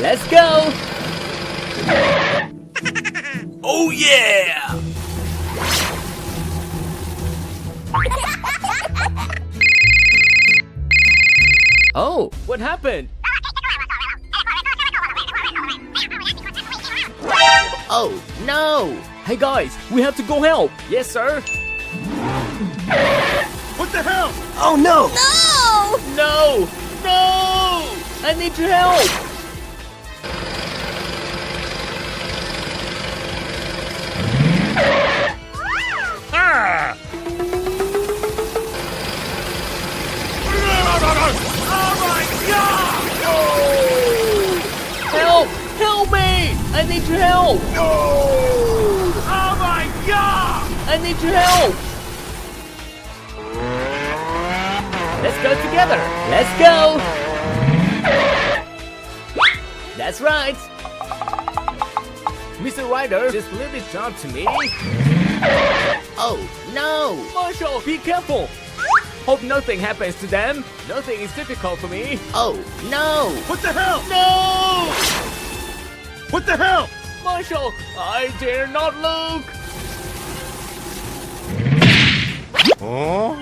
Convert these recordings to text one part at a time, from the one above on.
let's go! Oh yeah! Oh, what happened? Oh, no! Hey guys, we have to go help! Yes, sir! What the hell? Oh no! No! No! I need your help! Ah! Oh my god! Help! Help me! I need your help! No! Oh my god! I need your help! Let's go together! Let's go! That's right! Mr. Ryder, just leave this job to me. Oh, no! Marshall, be careful! Hope nothing happens to them. Nothing is difficult for me. Oh, no! What the hell? No! What the hell? Marshall, I dare not look! Huh?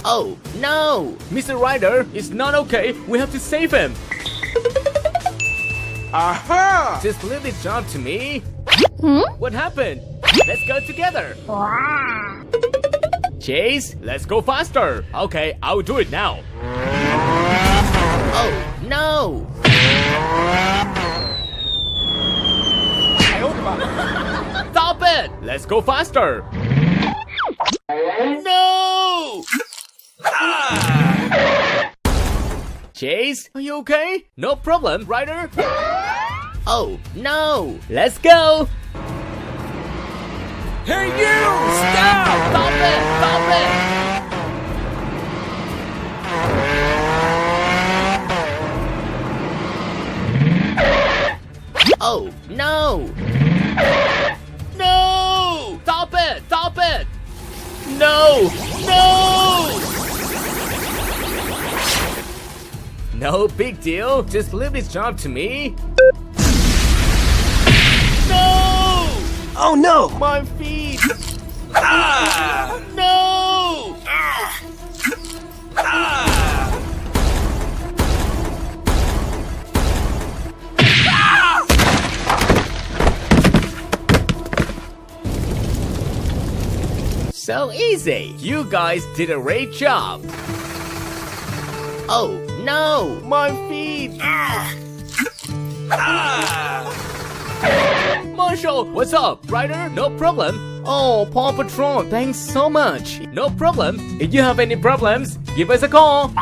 Oh, no! Mr. Ryder, it's not okay. We have to save him. Aha! Just leave this job to me. What happened? Let's go together. Chase, let's go faster. Okay, I'll do it now. Oh, no! Stop it! Let's go faster. No! Chase, are you okay? No problem, Ryder. Oh, no! Let's go! Hey you! Stop! Stop it! Stop it! Oh, no! No! Stop it! Stop it! No! No! No big deal. Just leave this job to me. No! Oh no! My feet! Ah! No! So easy! You guys did a great job! Oh, no! My feet! Marshall, what's up? Ryder, no problem. Oh, Paw Patrol, thanks so much. No problem. If you have any problems, give us a call.